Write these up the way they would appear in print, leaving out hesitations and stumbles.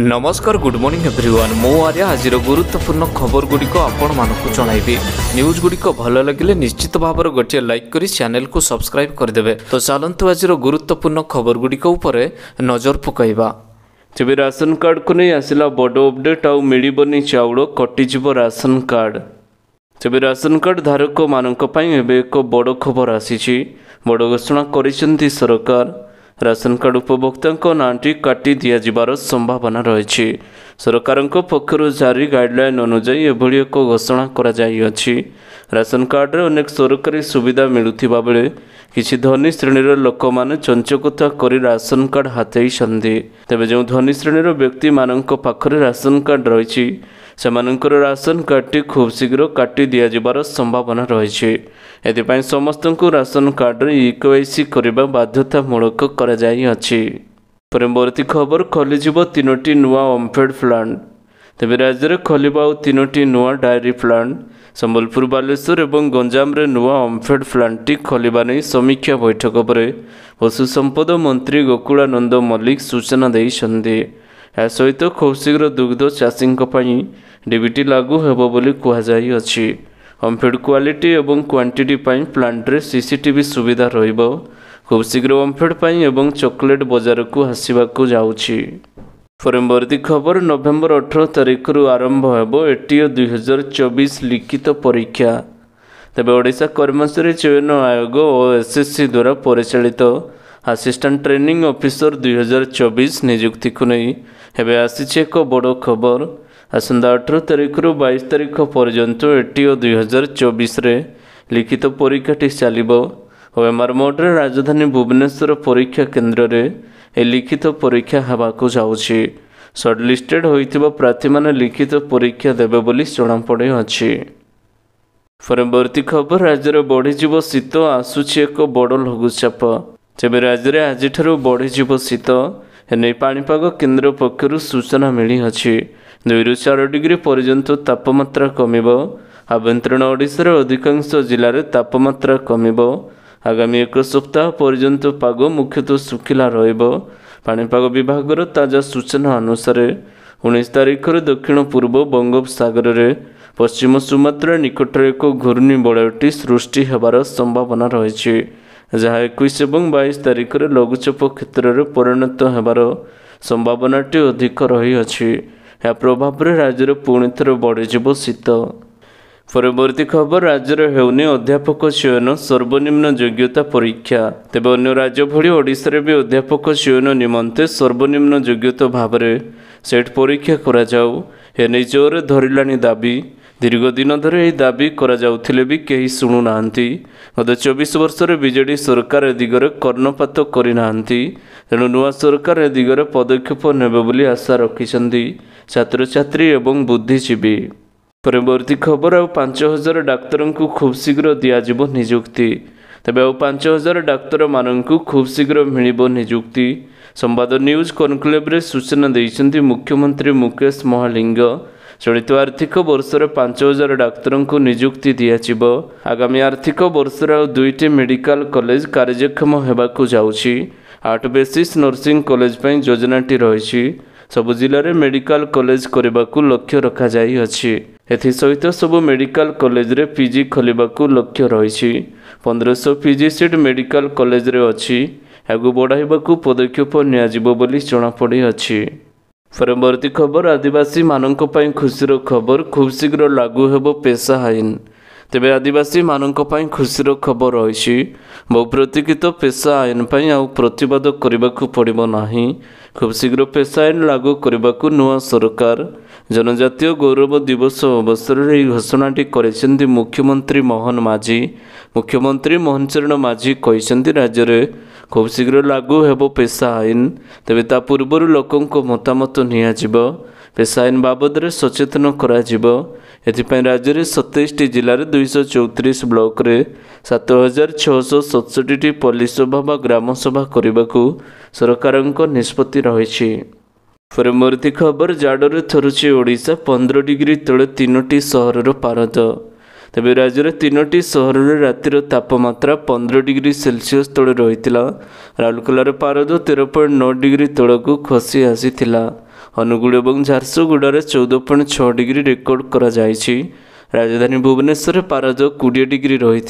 नमस्कार good morning everyone मो आर्या आज गुरुत्वपूर्ण खबर गुड़िक आपण मानक जनइबी न्यूज गुड़िक भल लगे निश्चित भाव गोटे लाइक करी चैनल को सब्सक्राइब करदे। तो चलतु आज गुरुत्वपूर्ण खबर गुड़िक नजर पकईबा। तेज राशन कार्ड को नहीं आसला बड़ अपडेट आउ मिलबनी चाउल कटिजिव राशन कार्ड। तेज राशन कार्ड धारक मानक एक बड़ खबर आसी बड़ घोषणा करिसेंती सरकार। राशन कार्ड उपभोक्ता नाटी काटी दिजार संभावना रही। सरकार पक्षर जारी गाइडलाइन अनुजाई एभली एक घोषणा करा जाइछि। राशन कार्ड रे अनेक सरकारी सुविधा मिलुथिबा बेले किछि धनी श्रेणीर लोक माने चंचकता करी राशन कार्ड हाथेइछन्ति। तेबे जो धनी श्रेणीर व्यक्ति मानक पाखरे राशन कार्ड रही सेमानंकर राशन कार्डटी खूब शीघ्र काटी दिजार संभावना रही। एथिपाई समस्त राशन कार्ड इकेवाईसी करने बाध्यतामूलक परवर्ती खबर खोलीजिव 3टी नुआ ओमफेड प्लांट। तेज राज्य में खोलिबा 3टी नुआ डायरी प्लांट। संबलपुर बालेश्वर और गंजाम रे नुआ ओमफेड प्लांटटी खोलिबा नहीं समीक्षा बैठक पर पशु संपद मंत्री गोकुलानंद मल्लिक सूचना देइछन्ति। या सहित खूब शीघ्र दुग्ध चाषी डीबीटी लागू हेबो बोली कुहाजाइअछि। ओमफेड क्वालिटी एवं क्वांटिटी पाई प्लांट रे सीसीटीवी सुविधा रहिबो। खूब शीघ्र ओमफेड पाई एवं चॉकलेट बाजार को आसवाक जाउछि। परवर्ती खबर नवेम्बर 18 तारिख रु आरंभ हेबो एटीओ 2024 लिखित परीक्षा। तेबे ओडिशा कर्मचारी चयन आयोग और एसएससी द्वारा परिचालित असिस्टेंट ट्रेनिंग ऑफिसर 2024 नियुक्ति को नहीं हेबे आसीछि एक बड़ खबर। आसंता 18 तारिख रु 22 तारिख पर्यंत एटीओ 2024 रे लिखित परीक्षाटी चलिबो। ओएमआर मोड रे राजधानी भुवनेश्वर परीक्षा केन्द्र रे ए लिखित परीक्षा हेबाकु जाउछि। शॉर्टलिस्टेड होइतिबा प्रार्थी माने लिखित परीक्षा देबे बोली जणा पड़े अछि। परवर्ती खबर राज्य रे बढ़िजिवो शीत आसुछि एक बड़ लघुचाप। तेबे राज्य में आज बढ़ीजिव शीत एने पाणीपाग केन्द्र पक्षर सूचना मिली अछि। 2 ରୁ 4 डिग्री पर्यंत तापमात्रा कमिब। आभ्यंतरीण ओडिशार अधिकांश जिले में तापमात्रा कमिब। आगामी एक सप्ताह पर्यंत पाग मुख्यतः सुखिला रहिब। पाणीपाग विभागर ताजा सूचना अनुसार 19 तारिख दक्षिण पूर्व बंगोपसागर में पश्चिम सुमात्रा निकटर एक घूर्णिबलयटी सृष्टि होबार संभावना रही जहाँ 21 और 22 तारिख में लघुचाप क्षेत्र में परिणत होबार संभावनाटी अधिक रही अछि। या प्रभाव में राज्य में पुणी थर बढ़ीजिव शीत। परवर्ती खबर राज्य में हेउनी अध्यापक चयन सर्वनिम्न योग्यता परीक्षा। तेबे अन्य राज्य भली ओडिशा रे भी अध्यापक चयन निमंते सर्वनिम्न योग्यता भाव में सेट परीक्षा करा जाऊ एने जोर धरिलानी दाबी। दीर्घ दिन धरे यह दाबी करा जाउथिले भी केही शुणु नाहंती। गत 24 वर्ष बीजेडी सरकार ए दिगरे कर्णपात करिनाहंती। तेणु नुआ सरकार ए दिगरे पदक्षेप नेबे बोली आशा रखिछन्ती छात्र छात्री एवं बुद्धिजीवी। परवर्ती खबर आ 5000 डाक्तर को खूब शीघ्र दियाजिबो नियुक्ति। तेबे आ 5000 डाक्तर माननकु खूब शीघ्र मिलिबो नियुक्ति। संवाद न्यूज कनक्लेव रे सूचना देइछन्ती मुख्यमंत्री मुकेश महालिंग। चलित आर्थिक वर्ष 5000 डाक्तर को नियुक्ति दियाजिबो। आगामी आर्थिक वर्ष 2टी मेडिकल कॉलेज कार्यक्षम होबाकु जाउछि। 8 बेसिस नर्सिंग कॉलेज पई योजनाटी रही। सबु जिले में मेडिकल कॉलेज करबाकु लक्ष्य रखा जाई अछि। एथि सहित सबु मेडिकल कॉलेज रे पीजी खोलिबाकु लक्ष्य रही। 1500 पीजी सीट मेडिकल कॉलेज रे अछि। आगु बढ़ाइबाकु पदक्षेप नियाजिबो बोली जणा पड़ी अछि। परवर्ती खबर आदिवासी मानक पई खुशीर खबर खूब शीघ्र लागू हेबो पेशा आईन। तेबे आदिवासी मानक पई खुशीर खबर रही। बहुप्रतीक्षित पेशा आईन पई आउ प्रतिवाद करबाकु पड़िबो नाही। खूब शीघ्र पेशा आईन लागू करबाकु नुआ सरकार जनजातीय गौरव दिवस अवसर में घोषणाटी करिसेंती मुख्यमंत्री मोहन माझी। मुख्यमंत्री मोहन चरण माझी कहिसेंती राज्य में खूब शीघ्र लागू हेबो पेशा आईन। तेबे ता पूर्व लोकंको मतामत नियाजिबो। पेशा आईन बाबद में सचेतन कराजिबो। एथिपाई राज्य में 27टी जिले में 234 ब्लॉक रे 7667टी पल्ली सभा व ग्राम सभा करने सरकार निष्पत्ति रही। परवर्ती खबर जाड़े थरुची ओडिशा 15 डिग्री तले 3टी सहर पारद। तेबे राज्य में 3टी सहर में रातिर तापमात्रा 15 डिग्री सेल्सियस तले रही। राउरकेलार पारद 13.9 डिग्री तलक खसी आसी। ଅନୁଗୁଳ ଏବଂ ଝାରସୁଗୁଡ଼ାରେ 14.6 डिग्री रेकर्ड କରାଯାଇଛି। राजधानी भुवनेश्वर पारद 20 डिग्री रही।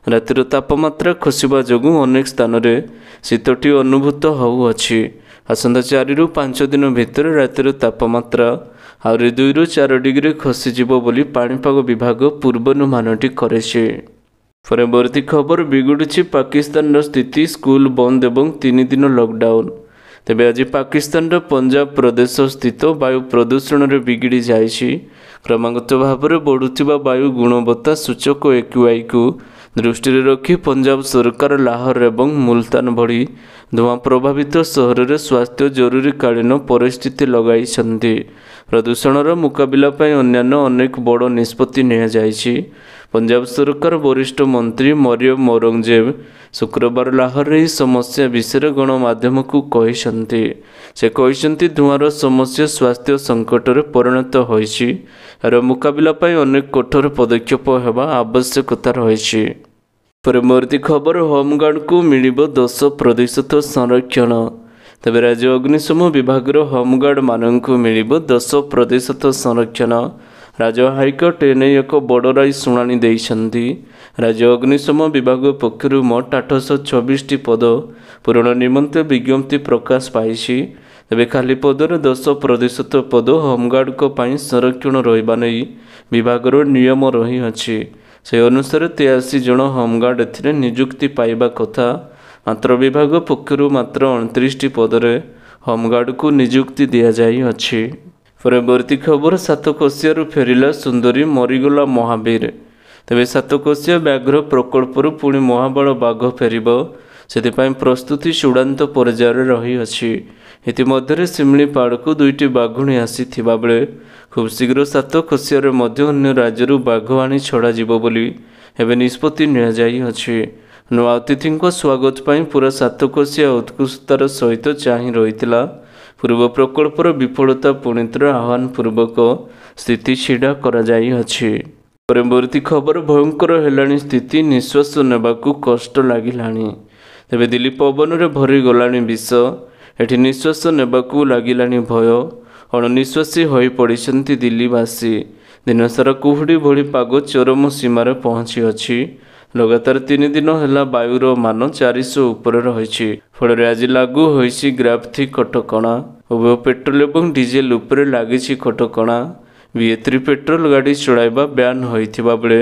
रातिर तापमात्रा खसिबा जोगु अनेक स्थान में शीतटी अनुभूत होउअछि। आसंता 4 ରୁ 5 दिन भितर रातिर तापमात्रा आउरी 2 ରୁ 4 डिग्री खसिजिबो बोली पाणीपाग विभाग पूर्वानुमानटी करेछि। परवर्ती खबर बिगुड़ुछि पाकिस्तान स्थिति, स्कूल बंद एवं 3 दिन लॉकडाउन। तेबे आज पाकिस्तान पंजाब प्रदेश स्थित वायु प्रदूषण रे बिगिड़ी जाइछि। क्रमागत भाव में बढ़ुथिबा वायु गुणवत्ता सूचक AQI को दृष्टि रखी पंजाब सरकार लाहौर एवं मुल्तान भली धुआं प्रभावित सहर में स्वास्थ्य जरूरीकालीन परिस्थिति लगाई। प्रदूषणर मुकाबिला अन्यान्य अनेक बड़ निष्पत्ति नियाଯାଇଛି। पंजाब सरकार वरिष्ठ मंत्री मरियम औरंगजेब शुक्रवार लाहौर में समस्या विषय गणमाध्यम को कहते। से कहते धुआंर समस्या स्वास्थ्य संकट में परिणत होइछि। यार मुकाबिला अनेक कठोर पदक्षेप हेबा आवश्यकता रही। परवर्ती खबर होमगार्ड को मिलिब 10% संरक्षण। तेबे राज्य अग्निशम विभाग होमगार्ड मानक मिलिब 10% संरक्षण। राज्य हाइकोर्ट एने एक बड़ राय शुणाणी देइछन्ति। राज्य अग्निशम विभाग पक्षर मोट 826 पद पूरण निमंते विज्ञप्ति प्रकाश पाइछि। तेबे खाली पदर 10% पद होमगार्ड को पाई संरक्षण रहिबा नै विभागर नियम रही अछि। से अनुसार 83 जन होमगार्ड एथिरे नियुक्ति पाइबा कथा। मात्र विभाग पक्षर मात्र 29 पदरे होमगार्ड को नियुक्ति दिया जाई अछि। परवर्ती खबर सातकोशियारू फेरिला सुंदरी, मरीगला महावीर। तेबे सातकोशिया व्याघ्र प्रकल्पर पुणी महाबल बाघ फेरिब, सेथिपाई प्रस्तुति चूड़ांत पर्यायर रही अछि। इतिमध्य शिमिलीपाड़ को 2टी बाघुणी आसीथिबा बेले खूब शीघ्र सातकोशियारे मध्य अन्य राज्यरू बाघ आनी छड़ा जिवो बोली एबे निष्पत्ति निया जाई अछि। नुआ अतिथि स्वागत पाई पूरा सातकोशिया उत्कृष्टतार सहित चाहि रहितिला। पूर्व प्रकल्पर विफलता पुणितर आह्वान पूर्वक स्थिति छिड़ा करा जाई अछि। परवर्ती खबर भयंकर हेलाणी स्थिति, निश्वास नेबाकू कष्ट लागिलाणी। तेबे दिल्ली पवन रे भरी गलाणी विष। एठी निश्वास नेबाकू लागिलाणी भय। अणनिश्वासी होई पड़िछन्ति दिल्लीवासी। दिनसारा कुहुड़ी भली पाग चरम सीमार पहुँची अछि। लगातार 3 दिन है वायुर मान 400 उपर रही। फल आज लागू होइछि ग्राफ्थी कटकणा। उभय पेट्रोल और डीजेल उपरे लागिछि कटकणा। BS3 पेट्रोल गाड़ी चलाइबा ब्यान होइथिबा बेले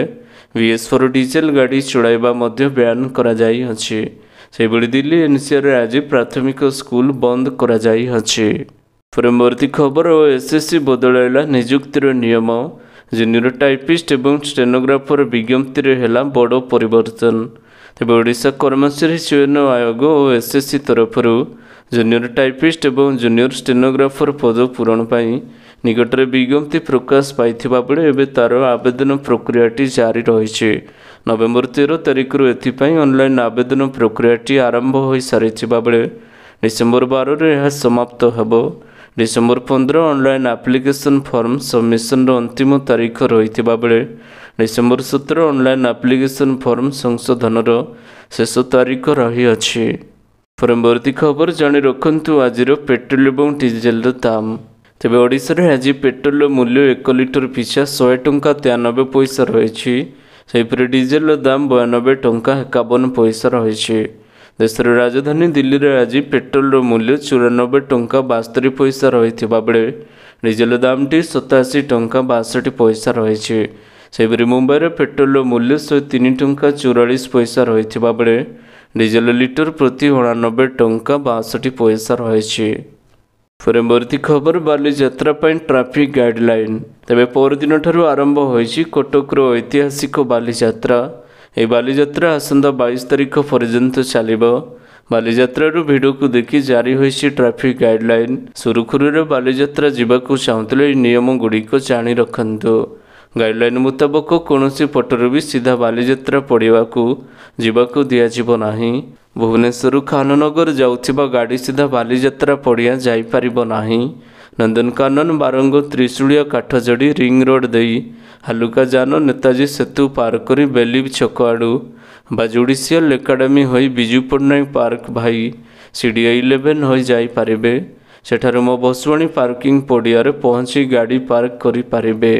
BS4 डीजेल गाड़ी चलाइबा मध्य ब्यान करा जाई अछि। सेबड़ी दिल्ली NCR आज प्राथमिक स्कूल बंद करा जाई अछि। परवर्ती खबर SSC बदलाइला नियुक्तिर नियम। जूनियर टाइपिस्ट एवं स्टेनोग्राफर विज्ञप्ति हेला बड़ परिवर्तन। तेज ओडिशा कर्मचारी चयन आयोग और SSC तरफ जूनियर टाइपिस्ट एवं जूनियर स्टेनोग्राफर पद पूरण पाई निकटरे विज्ञप्ति प्रकाश पाइथिबा बेले एबे तार आवेदन प्रक्रियाटी जारी रही। नवेम्बर 13 तारिखर एथिपाई ऑनलाइन आवेदन प्रक्रियाटी आरंभ हो सारिथिबा बेले डिसेम्बर 12 रे यह समाप्त हेबो। December 15 online application form submission अंतिम तारीख रही बेले डिसेम्बर 17 ऑनलाइन एप्लिकेशन फॉर्म संशोधन शेष तारीख रही अछि। परवर्ती खबर जानी रखु आज पेट्रोल और डीजेल दाम। तेबे ओडिशा रे आज पेट्रोल मूल्य 1 लिटर पिछा 100 टंका 93 पैसा रही। सेहिपरि डीजेल दाम 92 टंका 51 पैसा रही। देशर राजधानी दिल्ली रे आज पेट्रोल मूल्य 94 टंका 72 पैसा रही बेले डीजेल दामटी 87 टंका 62 पैसा रही। सेहिपरि मुंबई रे पेट्रोल मूल्य 103 टंका 44 पैसा रही बेले डीजेल लिटर प्रति 89 टंका 62 पैसा रही। परवर्ती खबर बालीजात्रा ट्राफिक गाइडलाइन। तेबे परदिन ठारू आरंभ होइछि कटकर ऐतिहासिक बालीजात्रा। ए बालीजात्रा आसंता 22 तारिख पर्यंत चलिबो। बालीजात्रारू भिडियो को देखि जारी होइछि ट्राफिक गाइडलाइन। सुरुखुरुरे बालीजात्रा जीवाकू चाहुतले नियम गुड़िक जानी रखंतु। गाइडलाइन मुताबक कौनसी पटरू भी सीधा बालीजात्रा पड़ियाकू जीवाकू दियाजिबो नाही। भुवनेश्वर खाननगर जाउथिबा गाड़ी सीधा बालीजात्रा पड़िया जाई परिबो नाही। नंदनकानन बारंग त्रिशूलिया काठजड़ी रिंग रोड देई हालुका जान नेताजी सेतु पार करी बेली छक आड़ू बा जुडिशियल एकाडेमी होई बिजू पट्टनायक पार्क भाई CDA 11 हो जाई पारिबे। ସେଠାରେ ମୋ ବସୁଆଣୀ ପାର୍କିଂ ପଡ଼ିଆରେ ପହଞ୍ଚି ଗାଡ଼ି ପାର୍କ କରିପାରିବେ।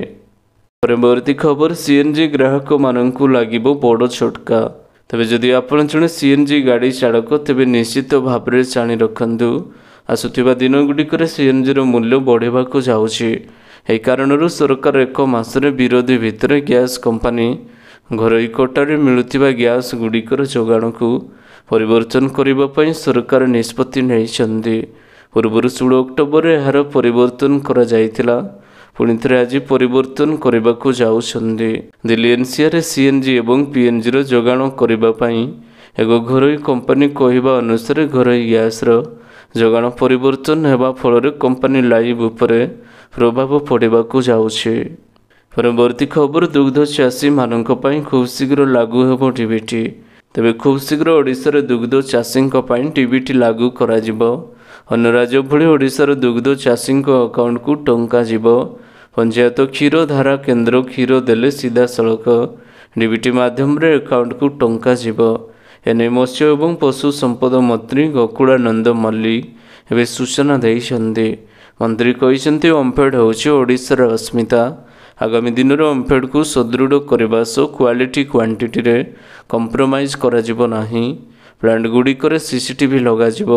ପରବର୍ତ୍ତୀ ଖବର, ସିଏନ୍ଜି ଗ୍ରାହକମାନଙ୍କୁ ଲାଗିବ ବଡ଼ ଝଟକା। ତେବେ ଯଦି ଆପଣ ଜଣେ ସିଏନ୍ଜି ଗାଡ଼ି ଚାଳକ, ତେବେ ନିଶ୍ଚିତ ଭାବରେ ଜାଣି ରଖନ୍ତୁ ଆସୁଥିବା ଦିନଗୁଡ଼ିକରେ ସିଏନ୍ଜିର ମୂଲ୍ୟ ବଢ଼ିବାକୁ ଯାଉଛି। ଏହି କାରଣରୁ ସରକାର 1 ମାସରେ ବିରୋଧୀ ଭିତରେ ଗ୍ୟାସ୍ କମ୍ପାନୀ ଘରୋଇ କୋଟାରେ ମିଳୁଥିବା ଗ୍ୟାସ୍ ଗୁଡ଼ିକର ଯୋଗାଣକୁ ପରିବର୍ତ୍ତନ କରିବା ପାଇଁ ସରକାର ନିଷ୍ପତ୍ତି ନେଇଛନ୍ତି। ପୂର୍ବରୁ 16 ଅକ୍ଟୋବରରେ ଏହାର ପରିବର୍ତ୍ତନ କରାଯାଇଥିଲା। ପୁଣି ଥରେ ଆଜି ପରିବର୍ତ୍ତନ କରିବାକୁ ଯାଉଛନ୍ତି। ଦିଲ୍ଲୀ ଏନ୍ସିଆର୍ରେ ସିଏନ୍ଜି ଏବଂ ପିଏନ୍ଜିର ଯୋଗାଣ କରିବା ପାଇଁ ଏକ ଘରୋଇ କମ୍ପାନୀ କହିବା ଅନୁସାରେ ଘରୋଇ ଗ୍ୟାସ୍ର ଯୋଗାଣ ପରିବର୍ତ୍ତନ ହେବା ଫଳରେ କମ୍ପାନୀ ଲାଇଭ୍ ଉପରେ ପ୍ରଭାବ ପଡ଼ିବାକୁ ଯାଉଛି। ପରବର୍ତ୍ତୀ ଖବର, ଦୁଗ୍ଧ ଚାଷୀମାନଙ୍କ ପାଇଁ ଖୁବ୍ ଶୀଘ୍ର ଲାଗୁ ହେବ ଡିବିଟି। ତେବେ ଖୁବ୍ ଶୀଘ୍ର ଓଡ଼ିଶାର ଦୁଗ୍ଧ ଚାଷୀଙ୍କ ପାଇଁ ଡିବିଟି ଲାଗୁ କରାଯିବ। ଅନ୍ୟ ରାଜ୍ୟ ଭଳି ଓଡ଼ିଶାର ଦୁଗ୍ଧ ଚାଷୀଙ୍କ ଆକାଉଣ୍ଟକୁ ଟଙ୍କା ଯିବ। ପଞ୍ଚାୟତ କ୍ଷୀର ଧାରା କେନ୍ଦ୍ର କ୍ଷୀର ଦେଲେ ସିଧାସଳଖ ଡିବିଟି ମାଧ୍ୟମରେ ଆକାଉଣ୍ଟକୁ ଟଙ୍କା ଯିବ। ଏନେଇ ମତ୍ସ୍ୟ ଏବଂ ପଶୁ ସମ୍ପଦ ମନ୍ତ୍ରୀ ଗୋକୁଳାନନ୍ଦ ମଲ୍ଲିକ ଏବେ ସୂଚନା ଦେଇଛନ୍ତି। ମନ୍ତ୍ରୀ କହିଛନ୍ତି, ଓମ୍ଫେଡ୍ ହେଉଛି ଓଡ଼ିଶାର ଅସ୍ମିତା। ଆଗାମୀ ଦିନରେ ଓମ୍ଫେଡ୍କୁ ସୁଦୃଢ଼ କରିବା ସହ କ୍ୱାଲିଟି କ୍ୱାଣ୍ଟିଟିରେ କମ୍ପ୍ରମାଇଜ୍ କରାଯିବ ନାହିଁ। ପ୍ଲାଣ୍ଟଗୁଡ଼ିକରେ ସିସିଟିଭି ଲଗାଯିବ।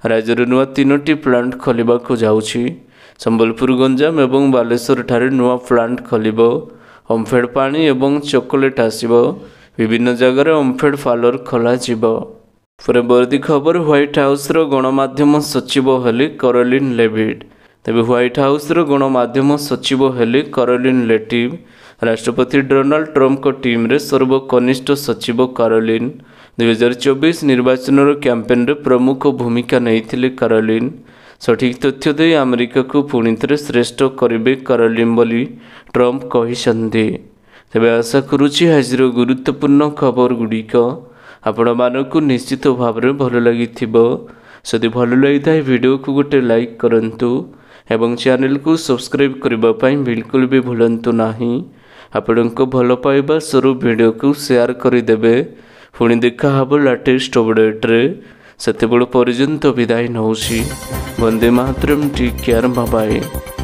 ରାଜ୍ୟରେ ନୂଆ 3ଟି ପ୍ଲାଣ୍ଟ ଖୋଲିବାକୁ ଯାଉଛି। ସମ୍ବଲପୁର, ଗଞ୍ଜାମ ଏବଂ ବାଲେଶ୍ୱରଠାରେ ନୂଆ ପ୍ଲାଣ୍ଟ ଖୋଲିବ। ଓମ୍ଫେଡ୍ ପାଣି ଏବଂ ଚକୋଲେଟ୍ ଆସିବ। ବିଭିନ୍ନ ଜାଗାରେ ଓମ୍ଫେଡ୍ ପାର୍ଲର ଖୋଲାଯିବ। ପରବର୍ତ୍ତୀ ଖବର, ହ୍ୱାଇଟ୍ ହାଉସ୍ର ଗଣମାଧ୍ୟମ ସଚିବ ହେଲେ କାରୋଲିନ୍ ଲେଭିଟ୍। ତେବେ ହ୍ୱାଇଟ୍ ହାଉସ୍ର ଗଣମାଧ୍ୟମ ସଚିବ ହେଲେ କାରୋଲିନ୍ ଲେଭିଟ୍। ରାଷ୍ଟ୍ରପତି ଡୋନାଲ୍ଡ ଟ୍ରମ୍ପଙ୍କ ଟିମ୍ରେ ସର୍ବକନିଷ୍ଠ ସଚିବ କାରୋଲିନ୍। 2024 ନିର୍ବାଚନର କ୍ୟାମ୍ପେନ୍ରେ ପ୍ରମୁଖ ଭୂମିକା ନେଇଥିଲେ କାରୋଲିନ୍। ସଠିକ୍ ତଥ୍ୟ ଦେଇ ଆମେରିକାକୁ ପୁଣି ଥରେ ଶ୍ରେଷ୍ଠ କରିବେ କାରୋଲିନ୍ ବୋଲି ଟ୍ରମ୍ପ କହିଛନ୍ତି। ତେବେ ଆଶା କରୁଛି ଆଜିର ଗୁରୁତ୍ୱପୂର୍ଣ୍ଣ ଖବରଗୁଡ଼ିକ ଆପଣମାନଙ୍କୁ ନିଶ୍ଚିତ ଭାବରେ ଭଲ ଲାଗିଥିବ। ଯଦି ଭଲ ଲାଗିଥାଏ ଭିଡ଼ିଓକୁ ଗୋଟେ ଲାଇକ୍ କରନ୍ତୁ ଏବଂ ଚ୍ୟାନେଲକୁ ସବସ୍କ୍ରାଇବ୍ କରିବା ପାଇଁ ବିଲକୁଲ ବି ଭୁଲନ୍ତୁ ନାହିଁ। ଆପଣଙ୍କ ଭଲ ପାଇବା ସ୍ୱରୂପ ଭିଡ଼ିଓକୁ ସେୟାର କରିଦେବେ। ପୁଣି ଦେଖା ହେବ ଲାଟେଷ୍ଟ ଅପଡେଟ୍ରେ। ସେତେବେଳେ ପର୍ଯ୍ୟନ୍ତ ବିଦାୟ ନେଉଛି। Vande Mataram, take care, bye bye.